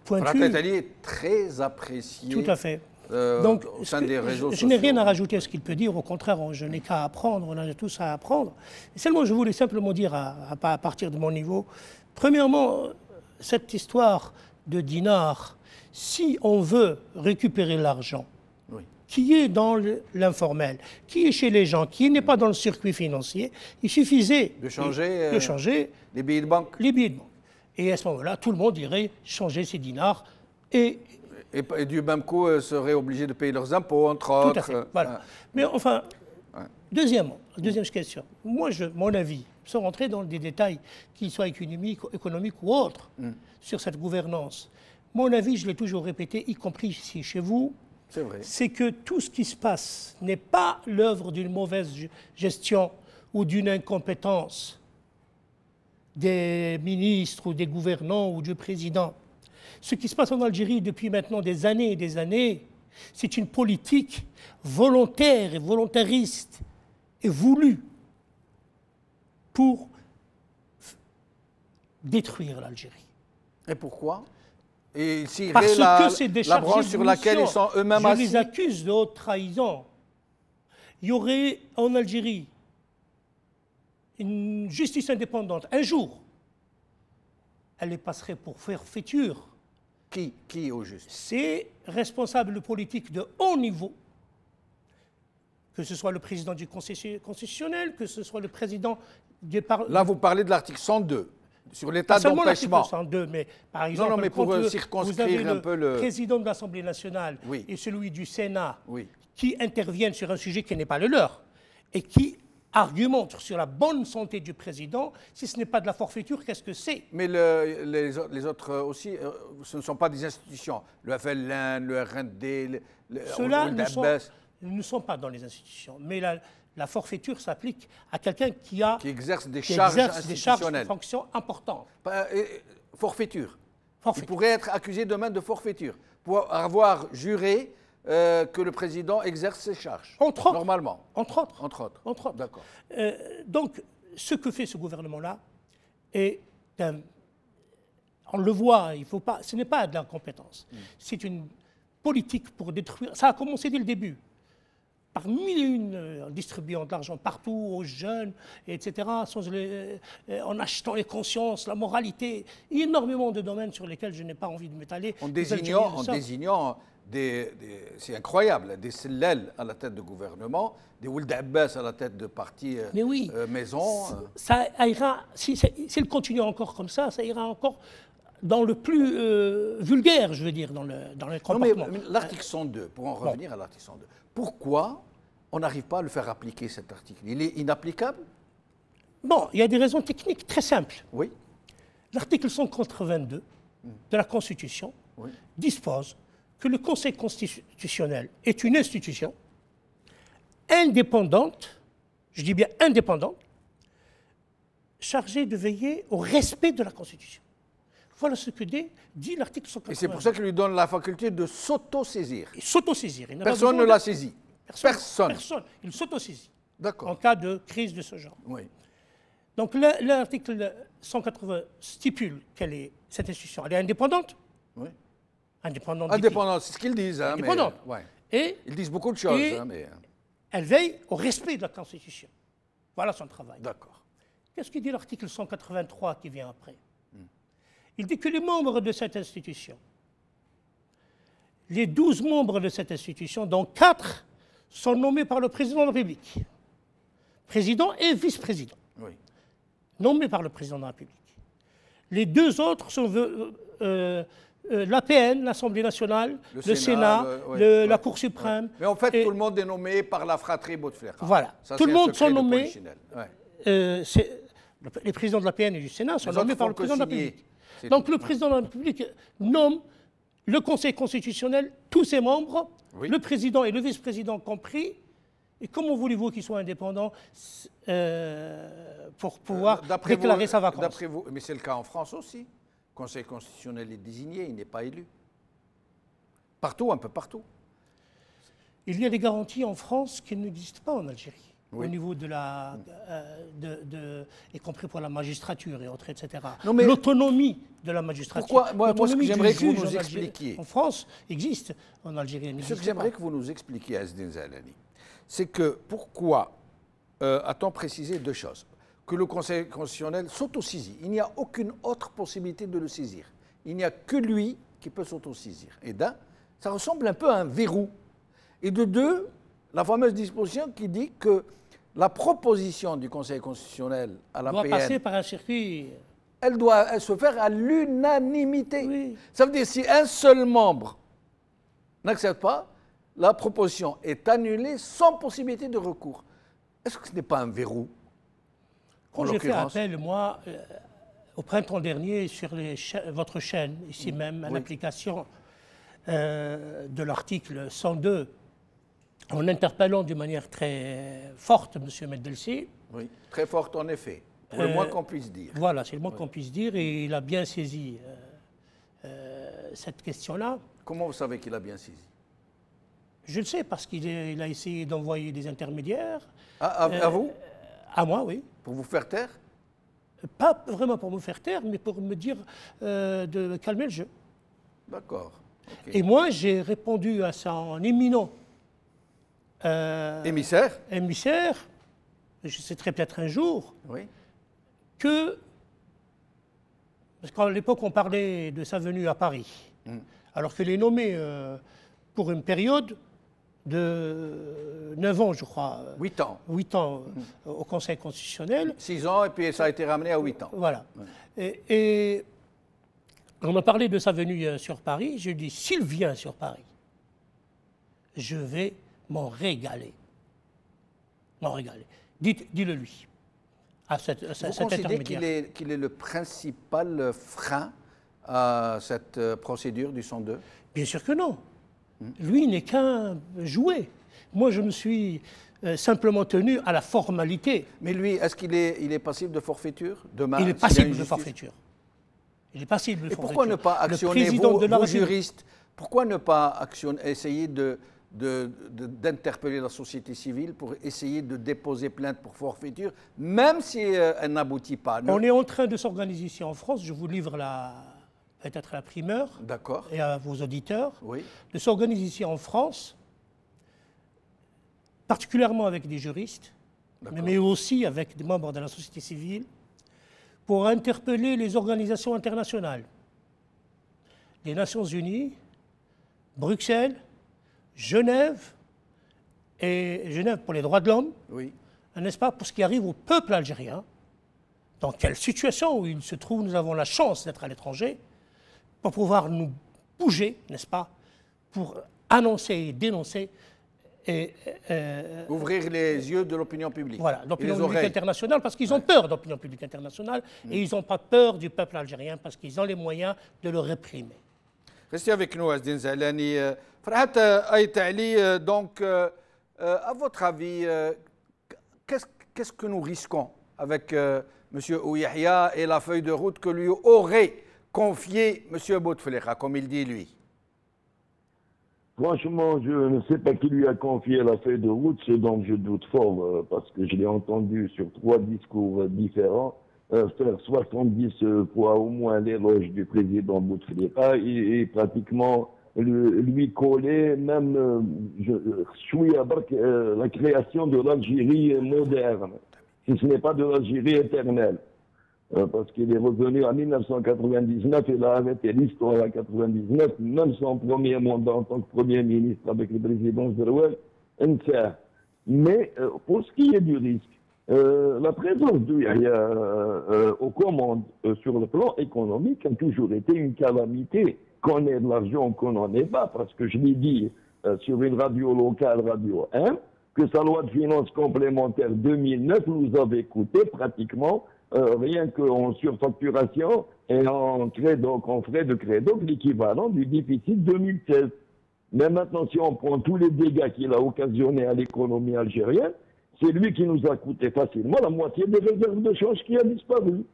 Farhat Aidali est très apprécié. Tout à fait. Donc, au sein des réseaux sociaux. Je n'ai rien à rajouter à ce qu'il peut dire. Au contraire, je n'ai qu'à apprendre. On a tous à apprendre. Et seulement, je voulais simplement dire, à partir de mon niveau, premièrement, cette histoire de dinars, si on veut récupérer l'argent, oui, qui est dans l'informel, qui est chez les gens, qui n'est pas dans le circuit financier, il suffisait de changer les billets de banque. Les billets de banque. Et à ce moment-là, tout le monde irait changer ses dinars et du même coup seraient obligés de payer leurs impôts, entre autres. Tout à fait, voilà. Mais enfin, deuxième question. Moi, mon avis, sans rentrer dans des détails, qu'ils soient économiques ou autres, sur cette gouvernance, mon avis, je l'ai toujours répété, y compris ici chez vous, C'est vrai. c'est que tout ce qui se passe n'est pas l'œuvre d'une mauvaise gestion ou d'une incompétence des ministres ou des gouvernants ou du président. Ce qui se passe en Algérie depuis maintenant des années et des années, c'est une politique volontaire et volontariste et voulue pour détruire l'Algérie. Et pourquoi? Et ils tireraient Parce que c'est des la branche sur laquelle ils sont eux-mêmes assis. Je les accuse de haute trahison. Il y aurait en Algérie une justice indépendante. Un jour, elle les passerait pour forfaiture. Qui au juste? Ces responsables politiques de haut niveau, que ce soit le président du Conseil constitutionnel, que ce soit le président du Parlement. Là, vous parlez de l'article 102, sur l'état Pas seulement l'article d'empêchement. 102, mais par exemple, non, mais pour quand circonscrire vous avez un peu le... président de l'Assemblée nationale Oui. et celui du Sénat Oui. qui interviennent sur un sujet qui n'est pas le leur et qui argumentent sur la bonne santé du président, si ce n'est pas de la forfaiture, qu'est-ce que c'est? Mais les autres aussi, ce ne sont pas des institutions. Le FLN, le RND, Ceux-là Ould ne Abbas, sont pas dans les institutions. Mais la forfaiture s'applique à quelqu'un qui exercent des qui charges exerce des charges de institutionnelles. fonctions importantes. Forfaiture. Forfait. Il pourrait être accusé demain de forfaiture pour avoir juré que le président exerce ses charges. Entre autres. Normalement. Entre autres. Entre autres. Entre autres. D'accord. Donc, ce que fait ce gouvernement-là est on le voit, il faut pas, ce n'est pas de l'incompétence. C'est une politique pour détruire. Ça a commencé dès le début. Par mille et une, en distribuant de l'argent partout aux jeunes, etc., en achetant les consciences, la moralité, énormément de domaines sur lesquels je n'ai pas envie de m'étaler. En désignant c'est incroyable, des Sellel à la tête de gouvernement, des Ould Abbas à la tête de parti maison. Ça ira, s'il continue encore comme ça ira encore dans le plus vulgaire, je veux dire, dans le comportement. Non, mais l'article 102, pour en revenir à l'article 102, pourquoi on n'arrive pas à le faire appliquer, cet article? Il est inapplicable? Bon, il y a des raisons techniques très simples. Oui. L'article 182 de la Constitution dispose que le Conseil constitutionnel est une institution indépendante, je dis bien indépendante, chargée de veiller au respect de la Constitution. Voilà ce que dit l'article 182. Et c'est pour ça qu'il lui donne la faculté de s'auto-saisir. S'auto-saisir. Personne ne l'a saisi. Personne. Il s'auto-saisit. D'accord. En cas de crise de ce genre. Oui. Donc l'article 180 stipule cette institution, elle est indépendante. Oui. Indépendante. Indépendante, c'est ce qu'ils disent. Hein, indépendante. Et ils disent beaucoup de choses. Elle veille au respect de la Constitution. Voilà son travail. D'accord. Qu'est-ce qu'il dit l'article 183 qui vient après? Il dit que les membres de cette institution, les 12 membres de cette institution, dont 4 sont nommés par le président de la République. Président et vice-président. Oui. Nommés par le président de la République. Les 2 autres sont l'APN, l'Assemblée nationale, le Sénat, la Cour suprême. Mais en fait, tout le monde est nommé par la fratrie Bouteflika. Voilà. Tout le monde sont nommés. Les présidents de l'APN et du Sénat sont nommés par le président de la République. Donc le président de la République nomme le Conseil constitutionnel, tous ses membres, le président et le vice-président compris. Et comment voulez-vous qu'ils soient indépendants pour pouvoir déclarer sa vacance? D'après vous, mais c'est le cas en France aussi. Le Conseil constitutionnel est désigné, il n'est pas élu. Partout, un peu partout. Il y a des garanties en France qui n'existent pas en Algérie. Au niveau de la, y compris pour la magistrature et autres, etc. L'autonomie de la magistrature. Pourquoi moi, ce que j'aimerais que vous nous expliquiez. En France, existe, en Algérie. Ce que j'aimerais que vous nous expliquiez, Azdine Zalani, c'est que pourquoi a-t-on précisé 2 choses? Que le Conseil constitutionnel s'autosaisit. Il n'y a aucune autre possibilité de le saisir. Il n'y a que lui qui peut s'autosaisir. Et d'un, ça ressemble un peu à un verrou. Et de 2, la fameuse disposition qui dit que la proposition du Conseil constitutionnel à la doit passer par un circuit. Elle doit se faire à l'unanimité. Oui. Ça veut dire si un seul membre n'accepte pas, la proposition est annulée sans possibilité de recours. Est-ce que ce n'est pas un verrou? Quand j'ai fait appel, moi, au printemps dernier, sur votre chaîne, ici même, à l'application, de l'article 102 en interpellant d'une manière très forte M. Meddelsi. Oui, très forte en effet, pour le moins qu'on puisse dire. Voilà, c'est le moins qu'on puisse dire, et il a bien saisi cette question-là. Comment vous savez qu'il a bien saisi? Je le sais, parce qu'il a essayé d'envoyer des intermédiaires. À vous? À moi, oui. Pour vous faire taire? Pas vraiment pour me faire taire, mais pour me dire de calmer le jeu. D'accord. Okay. Et moi, j'ai répondu à ça en éminent émissaire, je citerai peut-être un jour, oui. que, parce qu'à l'époque on parlait de sa venue à Paris, alors qu'il est nommé pour une période de 9 ans, je crois. 8 ans. 8 ans au Conseil constitutionnel. 6 ans, et puis ça a été ramené à 8 ans. Voilà. Ouais. Et on a parlé de sa venue sur Paris. Je dis, s'il vient sur Paris, je vais m'en régaler. M'en régaler. Dis-le lui. Vous considérez qu'il est le principal frein à cette procédure du 102? Bien sûr que non. Lui n'est qu'un jouet. Moi, je me suis simplement tenu à la formalité. Mais lui, est-ce qu'il est passible de forfaiture demain? Il est passible de forfaiture. Il est passible de forfaiture. Et pourquoi ne pas actionner, vous juristes, pourquoi ne pas essayer d'interpeller la société civile pour essayer de déposer plainte pour forfaiture, même si elle n'aboutit pas? On est en train de s'organiser ici en France, je vous livre peut-être la primeur, et à vos auditeurs, oui. De s'organiser ici en France, particulièrement avec des juristes, mais aussi avec des membres de la société civile, pour interpeller les organisations internationales, les Nations Unies, Bruxelles, Genève pour les droits de l'homme, oui. N'est-ce pas, pour ce qui arrive au peuple algérien, dans quelle situation où il se trouve, nous avons la chance d'être à l'étranger, pour pouvoir nous bouger, n'est-ce pas, pour annoncer et dénoncer. Ouvrir les yeux de l'opinion publique. Voilà, l'opinion publique internationale, parce qu'ils ont peur d'opinion publique internationale, et ils n'ont pas peur du peuple algérien, parce qu'ils ont les moyens de le réprimer. Restez avec nous, Azdine Zahlani. Farhat Ait Ali, donc, à votre avis, qu'est-ce que nous risquons avec M. Ouyahia et la feuille de route que lui aurait confiée M. Bouteflika, comme il dit lui? Franchement, je ne sais pas qui lui a confié la feuille de route, ce dont je doute fort, parce que je l'ai entendu sur 3 discours différents, faire 70 fois au moins l'éloge du président Bouteflika et pratiquement lui coller même la création de l'Algérie moderne, si ce n'est pas de l'Algérie éternelle. Parce qu'il est revenu en 1999, il a arrêté l'histoire en 1999, même son premier mandat en tant que Premier ministre avec le président Zerouel, mais pour ce qui est du risque, la présence d'Ouyahia aux commandes sur le plan économique a toujours été une calamité. Qu'on ait de l'argent, qu'on n'en ait pas, parce que je l'ai dit sur une radio locale, Radio 1, que sa loi de finances complémentaire 2009 nous avait coûté pratiquement rien qu'en surfacturation et en frais de crédit, l'équivalent du déficit 2016. Mais maintenant, si on prend tous les dégâts qu'il a occasionnés à l'économie algérienne, c'est lui qui nous a coûté facilement la moitié des réserves de change qui a disparu,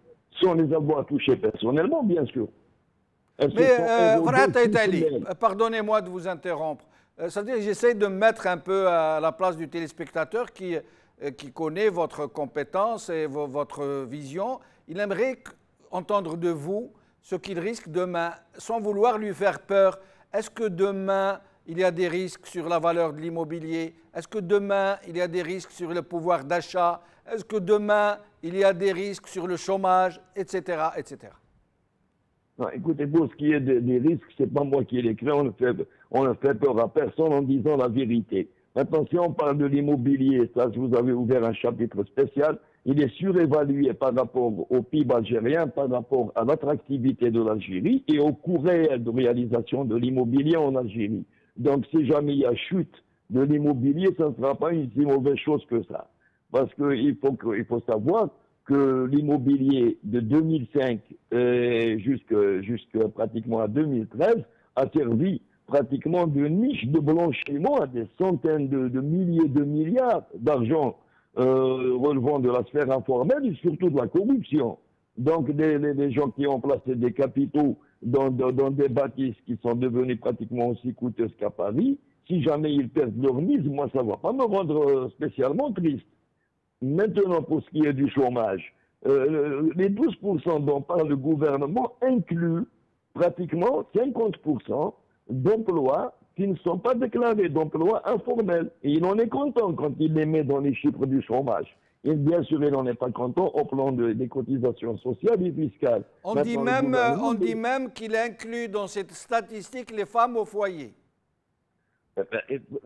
sans les avoir touchées personnellement, bien sûr. Mais, Farhat Ait Ali, pardonnez-moi de vous interrompre. C'est-à-dire que j'essaie de me mettre un peu à la place du téléspectateur qui connaît votre compétence et votre vision. Il aimerait entendre de vous ce qu'il risque demain, sans vouloir lui faire peur. Est-ce que demain, il y a des risques sur la valeur de l'immobilier? Est-ce que demain, il y a des risques sur le pouvoir d'achat? Est-ce que demain, il y a des risques sur le chômage, etc., etc.? Non, écoutez, pour ce qui est des risques, c'est pas moi qui les crée, on ne fait peur à personne en disant la vérité. Maintenant, si on parle de l'immobilier, ça, je vous avais ouvert un chapitre spécial, il est surévalué par rapport au PIB algérien, par rapport à l'attractivité de l'Algérie et au coût réel de réalisation de l'immobilier en Algérie. Donc, si jamais il y a chute de l'immobilier, ça ne sera pas une si mauvaise chose que ça. Parce qu'il faut savoir que l'immobilier de 2005 jusqu'à pratiquement à 2013 a servi pratiquement de niches de blanchiment à des centaines de milliers de milliards d'argent relevant de la sphère informelle et surtout de la corruption. Donc, les gens qui ont placé des capitaux dans des bâtisses qui sont devenues pratiquement aussi coûteuses qu'à Paris, si jamais ils perdent leur mise, moi, ça ne va pas me rendre spécialement triste. Maintenant, pour ce qui est du chômage, les 12% dont parle le gouvernement incluent pratiquement 50% d'emplois qui ne sont pas déclarés, d'emplois informels. Et il en est content quand il les met dans les chiffres du chômage. Et bien sûr, il n'en est pas content au plan des cotisations sociales et fiscales. On dit même qu'il inclut dans cette statistique les femmes au foyer.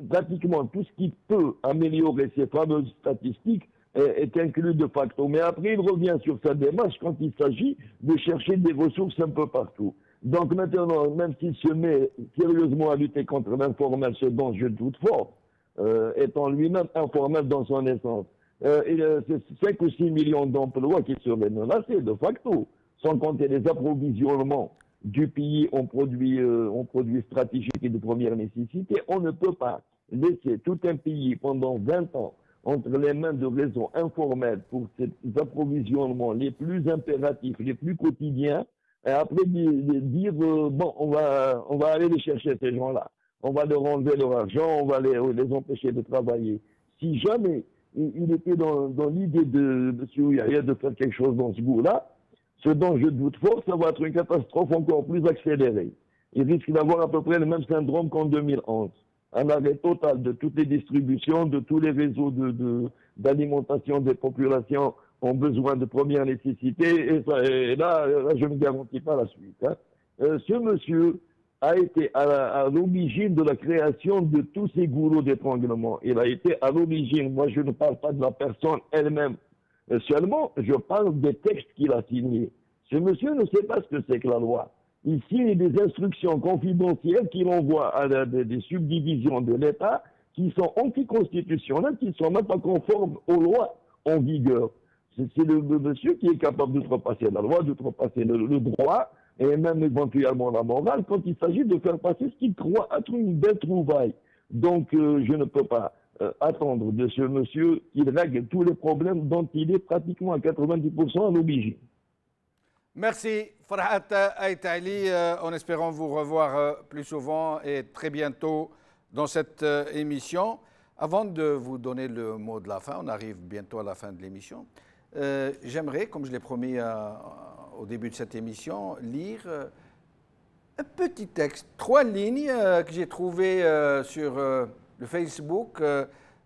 Pratiquement tout ce qui peut améliorer ces fameuses statistiques est inclus de facto. Mais après, il revient sur sa démarche quand il s'agit de chercher des ressources un peu partout. Donc maintenant, même s'il se met sérieusement à lutter contre l'informel, ce dont je doute fort, étant lui-même informel dans son essence, c'est 5 ou 6 millions d'emplois qui seraient menacés de facto, sans compter les approvisionnements du pays en produits stratégiques et de première nécessité. On ne peut pas laisser tout un pays pendant 20 ans entre les mains de réseaux informels pour ces approvisionnements les plus impératifs, les plus quotidiens, et après dire bon, on va aller les chercher, ces gens-là. On va leur enlever leur argent, on va les empêcher de travailler. Si jamais il était dans l'idée de M. Ouyahia de faire quelque chose dans ce goût-là, ce dont je doute fort, ça va être une catastrophe encore plus accélérée. Il risque d'avoir à peu près le même syndrome qu'en 2011. Un arrêt total de toutes les distributions, de tous les réseaux d'alimentation des populations ont besoin de première nécessité. Et là, je ne garantis pas la suite. Hein. Ce monsieur a été à l'origine de la création de tous ces goulots d'étranglement. Il a été à l'origine, moi je ne parle pas de la personne elle-même seulement, je parle des textes qu'il a signés. Ce monsieur ne sait pas ce que c'est que la loi. Il signe des instructions confidentielles qu'il envoie à des subdivisions de l'État qui sont anticonstitutionnelles, qui ne sont même pas conformes aux lois en vigueur. C'est le monsieur qui est capable d'outrepasser la loi, d'outrepasser le droit, et même éventuellement la morale, quand il s'agit de faire passer ce qu'il croit être une belle trouvaille. Donc, je ne peux pas attendre de ce monsieur qu'il règle tous les problèmes dont il est pratiquement à 90% à l'origine. Merci, Farhat Ait Ali, en espérant vous revoir plus souvent et très bientôt dans cette émission. Avant de vous donner le mot de la fin, on arrive bientôt à la fin de l'émission, j'aimerais, comme je l'ai promis au début de cette émission, lire un petit texte, 3 lignes que j'ai trouvé sur le Facebook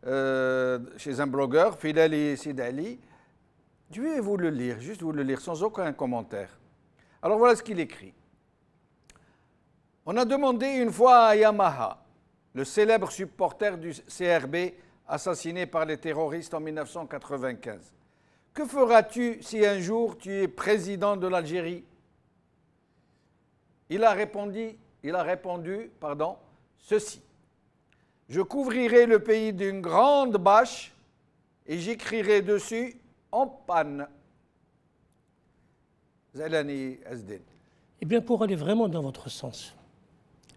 chez un blogueur, Filali Sidali. Je vais vous le lire, juste vous le lire, sans aucun commentaire. Alors voilà ce qu'il écrit. On a demandé une fois à Yamaha, le célèbre supporter du CRB assassiné par les terroristes en 1995, que feras-tu si un jour tu es président de l'Algérie? Il a répondu, ceci. Je couvrirai le pays d'une grande bâche et j'écrirai dessus en panne. Zalani Asdin. Eh bien, pour aller vraiment dans votre sens,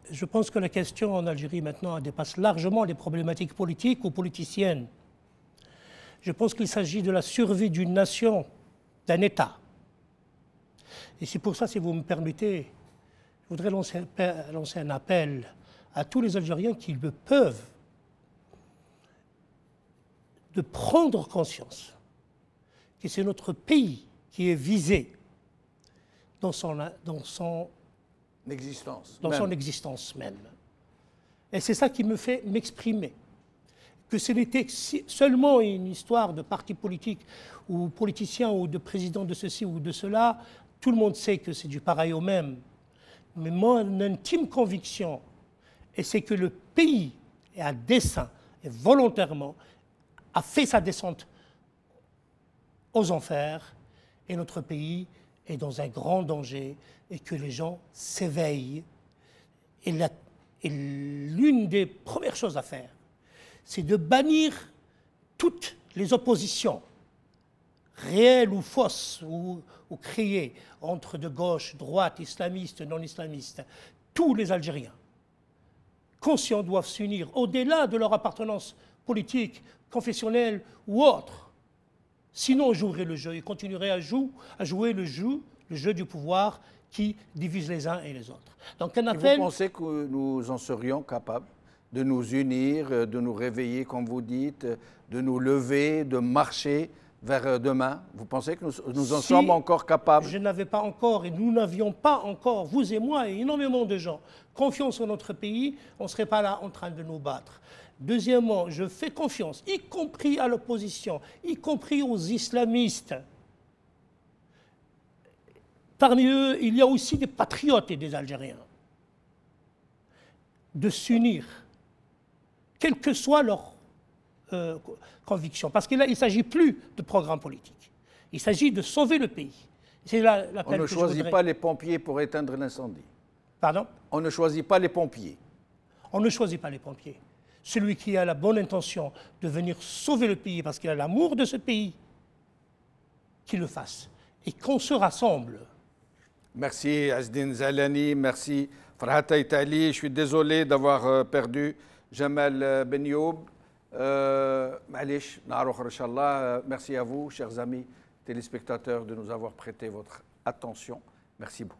je pense que la question en Algérie maintenant dépasse largement les problématiques politiques ou politiciennes. Je pense qu'il s'agit de la survie d'une nation, d'un État. Et c'est pour ça, si vous me permettez, je voudrais lancer un appel à tous les Algériens qui le peuvent, de prendre conscience que c'est notre pays qui est visé dans son existence même. Et c'est ça qui me fait m'exprimer. Que ce n'était seulement une histoire de parti politique ou politicien ou de président de ceci ou de cela, tout le monde sait que c'est du pareil au même. Mais mon intime conviction, et c'est que le pays, et à dessein et volontairement, a fait sa descente aux enfers, et notre pays est dans un grand danger, et que les gens s'éveillent. Et l'une des premières choses à faire, c'est de bannir toutes les oppositions, réelles ou fausses, ou créées, entre de gauche, droite, islamistes, non islamistes, tous les Algériens conscients doivent s'unir au-delà de leur appartenance politique, confessionnelle ou autre. Sinon, on jouerait le jeu et continuerait à jouer le jeu du pouvoir qui divise les uns et les autres. Donc, un appel... Vous pensez que nous en serions capables de nous unir, de nous réveiller, comme vous dites, de nous lever, de marcher vers demain? Vous pensez que nous en sommes encore capables? Je n'avais pas encore, et nous n'avions pas encore, vous et moi et énormément de gens, confiance en notre pays, on ne serait pas là en train de nous battre. Deuxièmement, je fais confiance, y compris à l'opposition, y compris aux islamistes. Parmi eux, il y a aussi des patriotes et des Algériens. De s'unir, quelle que soit leur conviction. Parce que là, il ne s'agit plus de programme politique. Il s'agit de sauver le pays. On ne choisit pas les pompiers pour éteindre l'incendie. Pardon? On ne choisit pas les pompiers. On ne choisit pas les pompiers. Celui qui a la bonne intention de venir sauver le pays parce qu'il a l'amour de ce pays, qu'il le fasse. Et qu'on se rassemble. Merci Azdine Zalani, merci Farhat Aitali. Je suis désolé d'avoir perdu Jamal Benyoub. Merci à vous, chers amis téléspectateurs, de nous avoir prêté votre attention. Merci beaucoup.